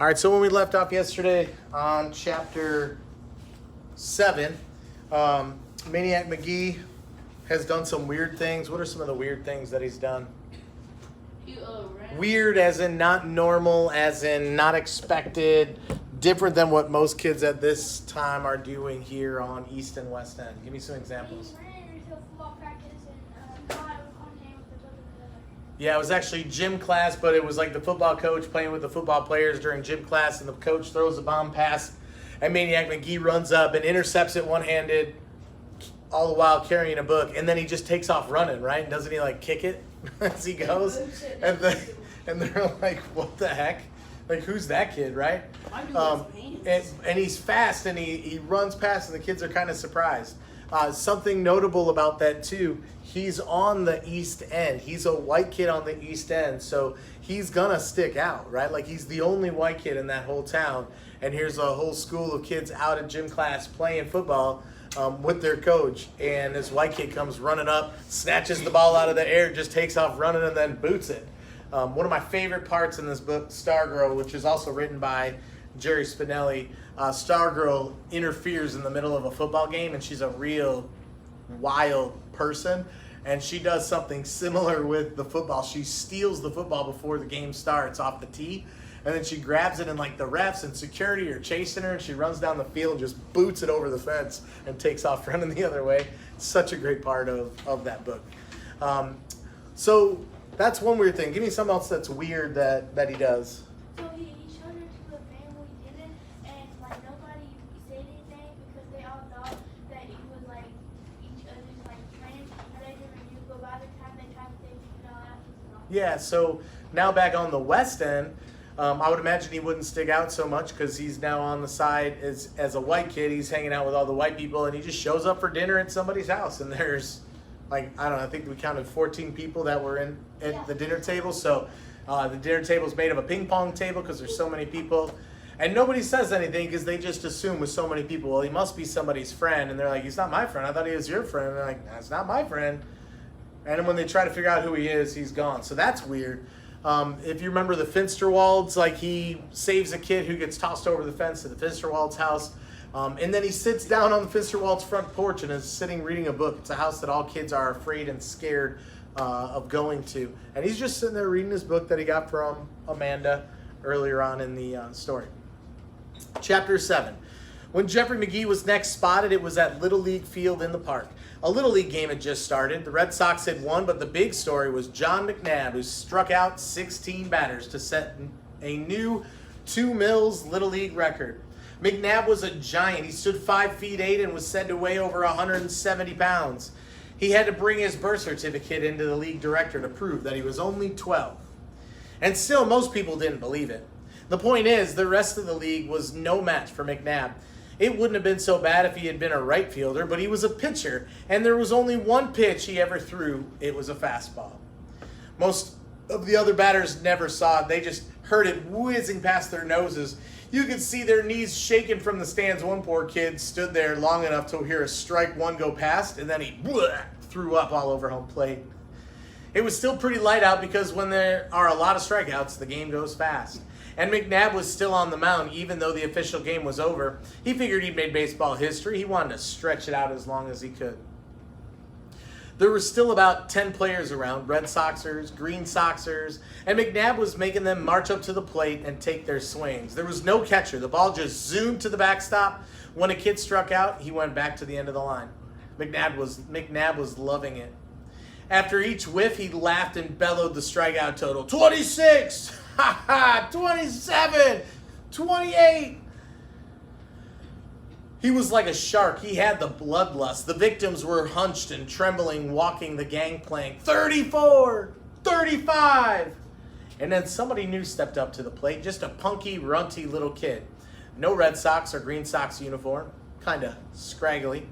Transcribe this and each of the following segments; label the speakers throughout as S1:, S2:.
S1: All right, so when we left off yesterday on chapter 7, Maniac Magee has done some weird things. What are some of the weird things that he's done? Weird as in not normal, as in not expected, different than what most kids at this time are doing here on East and West End. Give me some examples. Yeah, it was actually gym class, but it was like the football coach playing with the football players during gym class, and the coach throws a bomb pass, and Maniac Magee runs up and intercepts it one-handed, all the while carrying a book, and then he just takes off running, right? Doesn't he like kick it as he goes? And they're like, what the heck? Like, who's that kid, right? And he's fast, and he runs past, and the kids are kind of surprised. Something notable about that, too, he's on the East End. He's a white kid on the East End, so he's going to stick out, right? Like, he's the only white kid in that whole town, and here's a whole school of kids out at gym class playing football with their coach, and this white kid comes running up, snatches the ball out of the air, just takes off running, and then boots it. One of my favorite parts in this book, Stargirl, which is also written by Jerry Spinelli, Stargirl interferes in the middle of a football game, and she's a real wild person, and she does something similar with the football. She steals the football before the game starts off the tee, and then she grabs it, and like the refs and security are chasing her, and she runs down the field and just boots it over the fence and takes off running the other way. Such a great part of that book. So that's one weird thing. Give me something else that's weird that he does.
S2: So he showed her to a family dinner, and like nobody said anything because they all thought that it was like each other's like friends, and they never knew. But by the time they tried to figure it all out, he was gone.
S1: Yeah, so now back on the West End, I would imagine he wouldn't stick out so much because he's now on the side as a white kid. He's hanging out with all the white people, and he just shows up for dinner at somebody's house, and there's like, I don't know, I think we counted 14 people that were at the dinner table. So the dinner table is made of a ping pong table because there's so many people. And nobody says anything because they just assume with so many people, well, he must be somebody's friend. And they're like, he's not my friend. I thought he was your friend. And they're like, that's not my friend. And then when they try to figure out who he is, he's gone. So that's weird. If you remember the Finsterwalds, like he saves a kid who gets tossed over the fence to the Finsterwalds' house. And then he sits down on the Finsterwald's front porch and is sitting reading a book. It's a house that all kids are afraid and scared of going to. And he's just sitting there reading his book that he got from Amanda earlier on in the story. Chapter 7. When Jeffrey Magee was next spotted, it was at Little League Field in the park. A Little League game had just started. The Red Sox had won, but the big story was John McNabb, who struck out 16 batters to set a new 2 Mills Little League record. McNabb was a giant. He stood 5 feet 8 and was said to weigh over 170 pounds. He had to bring his birth certificate into the league director to prove that he was only 12. And still, most people didn't believe it. The point is, the rest of the league was no match for McNabb. It wouldn't have been so bad if he had been a right fielder, but he was a pitcher, and there was only one pitch he ever threw. It was a fastball. Most of the other batters never saw it. They just heard it whizzing past their noses. You could see their knees shaking from the stands. One poor kid stood there long enough to hear a strike one go past, and then he threw up all over home plate. It was still pretty light out because when there are a lot of strikeouts, the game goes fast. And McNabb was still on the mound even though the official game was over. He figured he'd made baseball history. He wanted to stretch it out as long as he could. There were still about 10 players around, Red Soxers, Green Soxers, and McNabb was making them march up to the plate and take their swings. There was no catcher. The ball just zoomed to the backstop. When a kid struck out, he went back to the end of the line. McNabb was loving it. After each whiff, he laughed and bellowed the strikeout total. 26! Ha ha! 27! 28! He was like a shark. He had the bloodlust. The victims were hunched and trembling, walking the gangplank. 34! 35! And then somebody new stepped up to the plate. Just a punky, runty little kid. No Red Sox or Green Sox uniform. Kind of scraggly.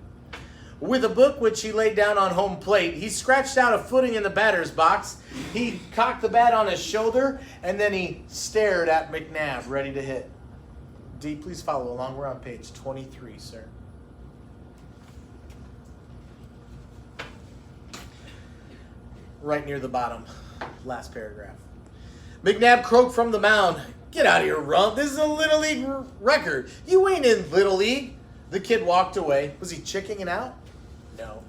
S1: With a book which he laid down on home plate, he scratched out a footing in the batter's box. He cocked the bat on his shoulder, and then he stared at McNabb, ready to hit. D, please follow along. We're on page 23, sir. Right near the bottom, last paragraph. McNabb croaked from the mound. Get out of here, Rump. This is a Little League record. You ain't in Little League. The kid walked away. Was he chicking it out? No.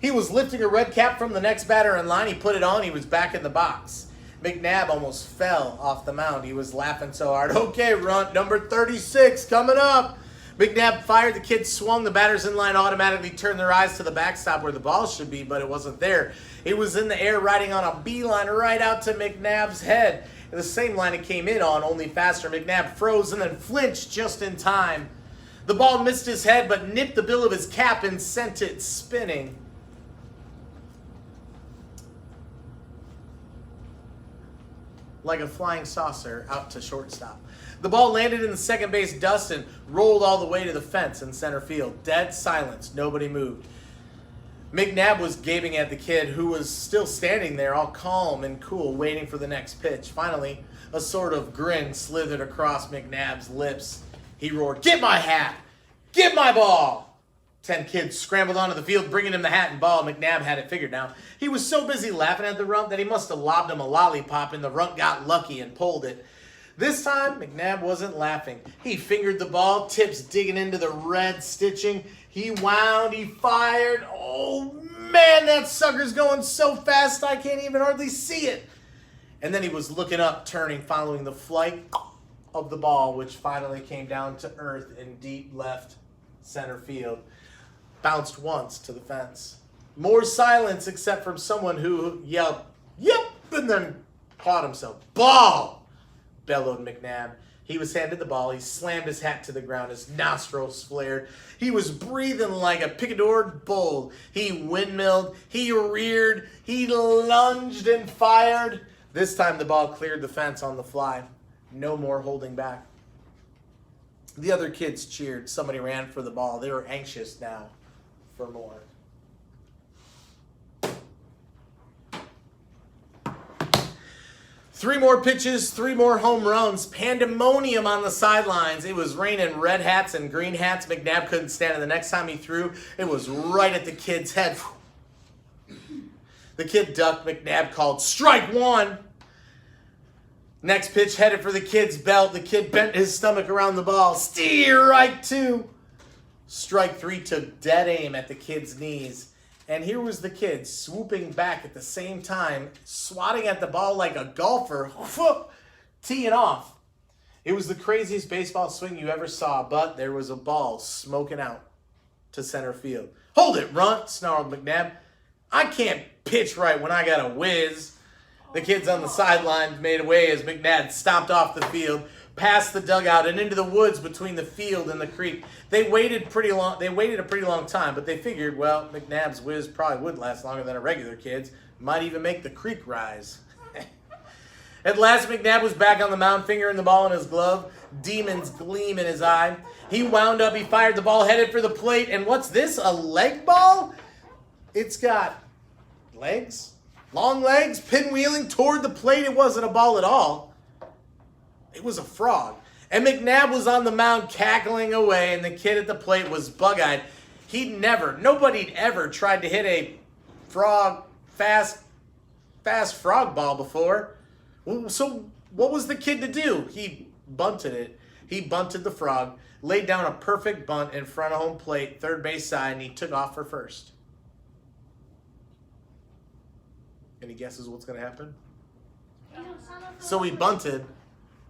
S1: He was lifting a red cap from the next batter in line. He put it on. He was back in the box. McNabb almost fell off the mound. He was laughing so hard. Okay, Runt, number 36 coming up. McNabb fired. The kid swung. The batters in line automatically turned their eyes to the backstop where the ball should be, but it wasn't there. It was in the air, riding on a beeline right out to McNabb's head. The same line it came in on, only faster. McNabb froze and then flinched just in time. The ball missed his head, but nipped the bill of his cap and sent it spinning. Like a flying saucer out to shortstop. The ball landed in the second base dust and rolled all the way to the fence in center field. Dead silence. Nobody moved. McNabb was gaping at the kid, who was still standing there all calm and cool, waiting for the next pitch. Finally, a sort of grin slithered across McNabb's lips. He roared, "Get my hat! Get my ball!" 10 kids scrambled onto the field, bringing him the hat and ball. McNabb had it figured now. He was so busy laughing at the Rump that he must have lobbed him a lollipop, and the Rump got lucky and pulled it. This time, McNabb wasn't laughing. He fingered the ball, tips digging into the red stitching. He wound, he fired. Oh, man, that sucker's going so fast I can't even hardly see it. And then he was looking up, turning, following the flight of the ball, which finally came down to earth in deep left center field. Bounced once to the fence. More silence except from someone who yelled, "Yep," and then caught himself. "Ball!" bellowed McNabb. He was handed the ball. He slammed his hat to the ground. His nostrils flared. He was breathing like a picadored bull. He windmilled. He reared. He lunged and fired. This time the ball cleared the fence on the fly. No more holding back. The other kids cheered. Somebody ran for the ball. They were anxious now for more. Three more pitches, 3 more home runs. Pandemonium on the sidelines. It was raining red hats and green hats. McNabb couldn't stand it. The next time he threw, it was right at the kid's head. The kid ducked. McNabb called, "Strike 1." Next pitch headed for the kid's belt. The kid bent his stomach around the ball. Strike 2. Strike 3 took dead aim at the kid's knees. And here was the kid swooping back at the same time, swatting at the ball like a golfer, teeing off. It was the craziest baseball swing you ever saw, but there was a ball smoking out to center field. "Hold it, Runt," snarled McNabb. "I can't pitch right when I got a whiz." The kids on the sidelines made away as McNabb stomped off the field, past the dugout, and into the woods between the field and the creek. They waited a pretty long time, but they figured, well, McNabb's whiz probably would last longer than a regular kid's. Might even make the creek rise. At last, McNabb was back on the mound, fingering the ball in his glove, demon's gleam in his eye. He wound up, he fired the ball, headed for the plate, and what's this, a leg ball? It's got legs, long legs, pinwheeling toward the plate. It wasn't a ball at all. It was a frog. And McNabb was on the mound cackling away, and the kid at the plate was bug-eyed. Nobody'd ever tried to hit a fast frog ball before. So what was the kid to do? He bunted it. He bunted the frog, laid down a perfect bunt in front of home plate, third base side, and he took off for first. Any guesses what's going to happen? So he bunted.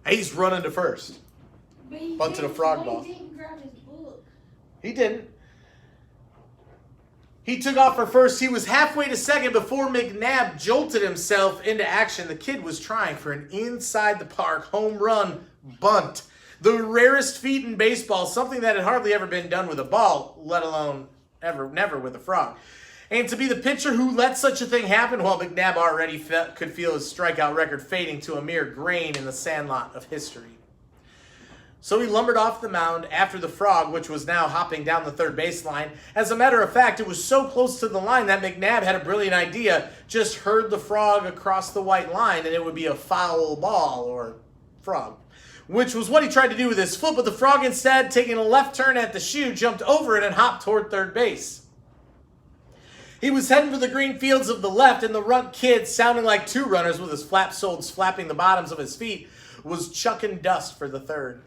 S1: He's running to first. Bunted a frog ball.
S2: He didn't grab his book.
S1: He didn't. He took off for first. He was halfway to second before McNabb jolted himself into action. The kid was trying for an inside the park home run bunt. The rarest feat in baseball, something that had hardly ever been done with a ball, let alone never with a frog. And to be the pitcher who let such a thing happen, well, McNabb already could feel his strikeout record fading to a mere grain in the sandlot of history. So he lumbered off the mound after the frog, which was now hopping down the third baseline. As a matter of fact, it was so close to the line that McNabb had a brilliant idea. Just herd the frog across the white line, and it would be a foul ball or frog, which was what he tried to do with his foot. But the frog, instead, taking a left turn at the shoe, jumped over it and hopped toward third base. He was heading for the green fields of the left, and the runt kid, sounding like two runners with his flap soles flapping the bottoms of his feet, was chucking dust for the third.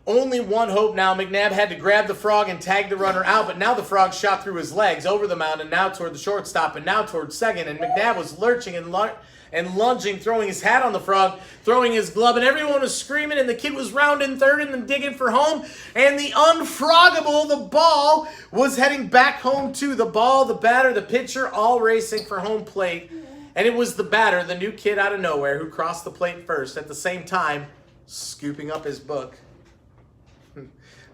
S1: Only one hope now. McNabb had to grab the frog and tag the runner out, but now the frog shot through his legs, over the mound, and now toward the shortstop, and now toward second. And McNabb was lurching and lunging, throwing his hat on the frog, throwing his glove, and everyone was screaming, and the kid was rounding third and then digging for home. And the unfroggable, the ball, was heading back home too. The ball, the batter, the pitcher, all racing for home plate. And it was the batter, the new kid out of nowhere, who crossed the plate first, at the same time scooping up his book,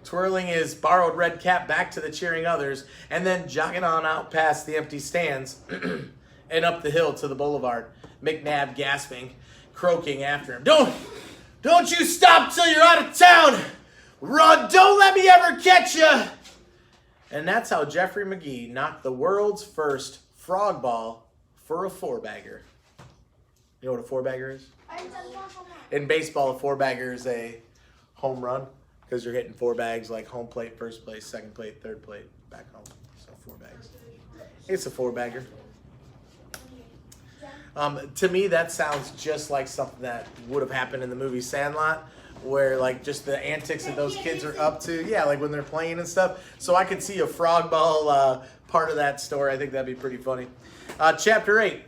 S1: twirling his borrowed red cap back to the cheering others, and then jogging on out past the empty stands and up the hill to the boulevard. McNabb gasping, croaking after him. Don't you stop till you're out of town! Run, don't let me ever catch you! And that's how Jeffrey Magee knocked the world's first frog ball for a four-bagger. You know what a four-bagger is? In baseball, a four-bagger is a home run, because you're hitting four bags, like home plate, first place, second plate, third plate, back home. So 4 bags. It's a four-bagger. To me, that sounds just like something that would have happened in the movie Sandlot, where like just the antics that those kids are up to. Yeah, like when they're playing and stuff. So I could see a frog ball part of that story. I think that'd be pretty funny. Chapter 8.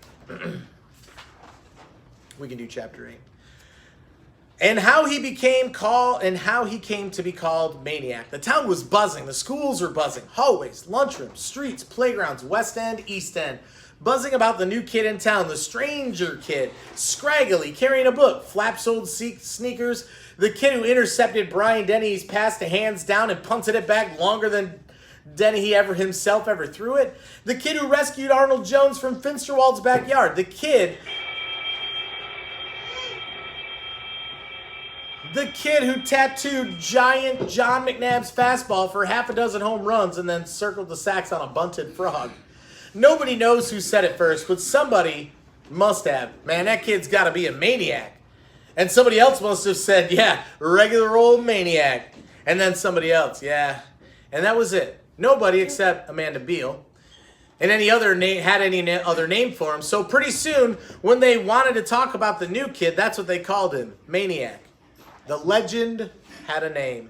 S1: We can do chapter 8. And how he came to be called Maniac. The town was buzzing. The schools were buzzing. Hallways, lunchrooms, streets, playgrounds, West End, East End. Buzzing about the new kid in town, the stranger kid, scraggly, carrying a book, flap-soled sneakers, the kid who intercepted Brian Denny's pass to hands down and punted it back longer than Denny himself ever threw it. The kid who rescued Arnold Jones from Finsterwald's backyard. The kid who tattooed giant John McNabb's fastball for half a dozen home runs and then circled the sacks on a bunted frog. Nobody knows who said it first, but somebody must have. Man, that kid's got to be a maniac. And somebody else must have said, yeah, regular old maniac. And then somebody else, yeah. And that was it. Nobody except Amanda Beale. And any other name for him. So pretty soon, when they wanted to talk about the new kid, that's what they called him, Maniac. The legend had a name,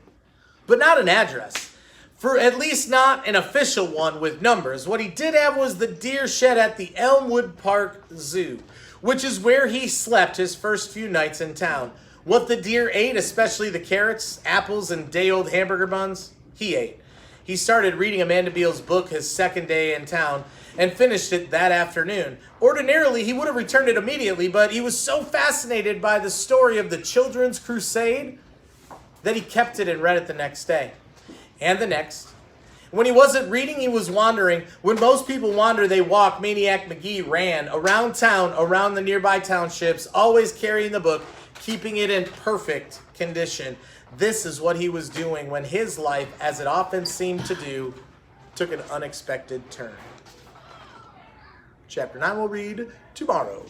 S1: but not an address. For at least not an official one with numbers. What he did have was the deer shed at the Elmwood Park Zoo, which is where he slept his first few nights in town. What the deer ate, especially the carrots, apples, and day-old hamburger buns, he ate. He started reading Amanda Beale's book his second day in town and finished it that afternoon. Ordinarily, he would have returned it immediately, but he was so fascinated by the story of the Children's Crusade that he kept it and read it the next day. And the next. When he wasn't reading, he was wandering. When most people wander, they walk. Maniac Magee ran around town, around the nearby townships, always carrying the book, keeping it in perfect condition. This is what he was doing when his life, as it often seemed to do, took an unexpected turn. Chapter 9 we'll read tomorrow.